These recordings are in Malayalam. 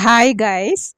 ഹായ് ഗൈസ്,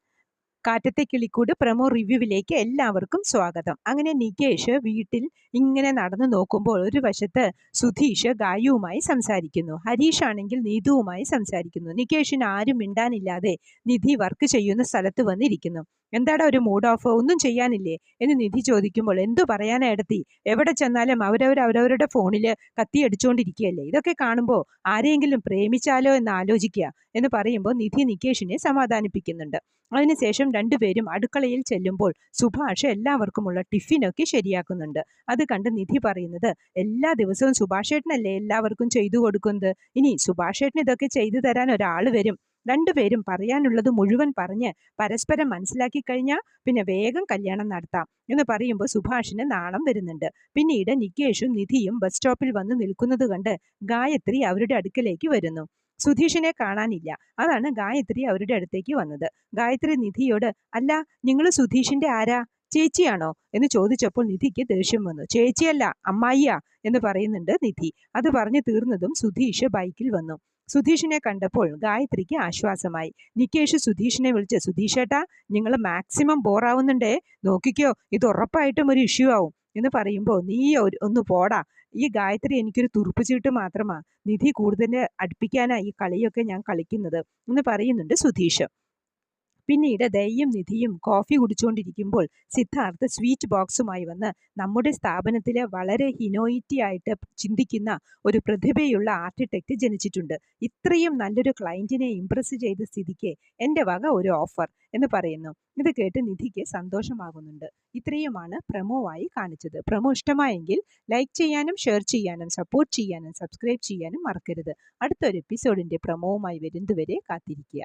കാറ്റത്തെ കിളിക്കൂട് പ്രമോ റിവ്യൂവിലേക്ക് എല്ലാവർക്കും സ്വാഗതം. അങ്ങനെ നികേഷ് വീട്ടിൽ ഇങ്ങനെ നടന്നു നോക്കുമ്പോൾ ഒരു വശത്ത് സുധീഷ് ഗായുവുമായി സംസാരിക്കുന്നു. ഹരീഷ് ആണെങ്കിൽ നീതുവുമായി സംസാരിക്കുന്നു. നികേഷിന് ആരും മിണ്ടാനില്ലാതെ നിധി വർക്ക് ചെയ്യുന്ന സ്ഥലത്ത് വന്നിരിക്കുന്നു. എന്താടാ ഒരു മൂഡ് ഓഫ്, ഒന്നും ചെയ്യാനില്ലേ എന്ന് നിധി ചോദിക്കുമ്പോൾ എന്തു പറയാനാ എടത്തി, എവിടെ ചെന്നാലും അവരവരുടെ ഫോണിൽ കത്തിയടിച്ചുകൊണ്ടിരിക്കുകയല്ലേ, ഇതൊക്കെ കാണുമ്പോൾ ആരെയെങ്കിലും പ്രേമിച്ചാലോ എന്ന് ആലോചിക്കുക എന്ന് പറയുമ്പോൾ നിധി നികേഷിനെ സമാധാനിപ്പിക്കുന്നുണ്ട്. അതിനുശേഷം രണ്ടുപേരും അടുക്കളയിൽ ചെല്ലുമ്പോൾ സുഭാഷ് എല്ലാവർക്കുമുള്ള ടിഫിനൊക്കെ ശരിയാക്കുന്നുണ്ട്. അത് കണ്ട് നിധി പറയുന്നത്, എല്ലാ ദിവസവും സുഭാഷേട്ടനല്ലേ എല്ലാവർക്കും ചെയ്തു കൊടുക്കുന്നത്, ഇനി സുഭാഷേട്ടന് ഇതൊക്കെ ചെയ്തു തരാൻ ഒരാൾ വരും. രണ്ടുപേരും പറയാനുള്ളത് മുഴുവൻ പറഞ്ഞ് പരസ്പരം മനസ്സിലാക്കി കഴിഞ്ഞാൽ പിന്നെ വേഗം കല്യാണം നടത്താം എന്ന് പറയുമ്പോൾ സുഭാഷിന് നാണം വരുന്നുണ്ട്. പിന്നീട് നികേഷും നിധിയും ബസ് സ്റ്റോപ്പിൽ വന്ന് നിൽക്കുന്നത് കണ്ട് ഗായത്രി അവരുടെ അടുക്കലേക്ക് വരുന്നു. സുധീഷിനെ കാണാനില്ല. അതാണ് ഗായത്രി അവരുടെ അടുത്തേക്ക് വന്നത്. ഗായത്രി നിധിയോട്, അല്ല, നിങ്ങൾ സുധീഷിന്റെ ആരാ, ചേച്ചിയാണോ എന്ന് ചോദിച്ചപ്പോൾ നിധിക്ക് ദേഷ്യം വന്നു. ചേച്ചിയല്ല, അമ്മായിയാ എന്ന് പറയുന്നുണ്ട് നിധി. അത് പറഞ്ഞു തീർന്നതും സുധീഷ് ബൈക്കിൽ വന്നു. സുധീഷിനെ കണ്ടപ്പോൾ ഗായത്രിക്ക് ആശ്വാസമായി. നികേഷ് സുധീഷിനെ വിളിച്ച്, സുധീഷേട്ടാ, നിങ്ങൾ മാക്സിമം ബോറാവുന്നുണ്ടേ, നോക്കിക്കോ, ഇത് ഉറപ്പായിട്ടും ഒരു ഇഷ്യൂ ആവും എന്ന് പറയുമ്പോൾ, നീ ഒന്ന് പോടാ, ഈ ഗായത്രി എനിക്കൊരു തുറുപ്പുചീട്ട് മാത്രമാ, നിധി കൂടുതൽ അടുപ്പിക്കാനായി ഈ കളിയൊക്കെ ഞാൻ കളിക്കുന്നത് എന്ന് പറയുന്നുണ്ട് സുധീഷ്. പിന്നീട് ദയയും നിധിയും കോഫി കുടിച്ചുകൊണ്ടിരിക്കുമ്പോൾ സിദ്ധാർത്ഥ് സ്വീറ്റ് ബോക്സുമായി വന്ന്, നമ്മുടെ സ്ഥാപനത്തിലെ വളരെ ഹിനോയിറ്റി ആയിട്ട് ചിന്തിക്കുന്ന ഒരു പ്രതിഭയുള്ള ആർക്കിടെക്റ്റ് ജനിച്ചിട്ടുണ്ട്. ഇത്രയും നല്ലൊരു ക്ലയന്റിനെ ഇംപ്രസ് ചെയ്ത സ്ഥിതിക്ക് എൻ്റെ വക ഒരു ഓഫർ എന്ന് പറയുന്നു. ഇത് കേട്ട് നിധിക്ക് സന്തോഷമാകുന്നുണ്ട്. ഇത്രയുമാണ് പ്രമോവായി കാണിച്ചത്. പ്രമോ ഇഷ്ടമായെങ്കിൽ ലൈക്ക് ചെയ്യാനും ഷെയർ ചെയ്യാനും സപ്പോർട്ട് ചെയ്യാനും സബ്സ്ക്രൈബ് ചെയ്യാനും മറക്കരുത്. അടുത്തൊരു എപ്പിസോഡിൻ്റെ പ്രമോവുമായി വരുന്നതുവരെ കാത്തിരിക്കുക.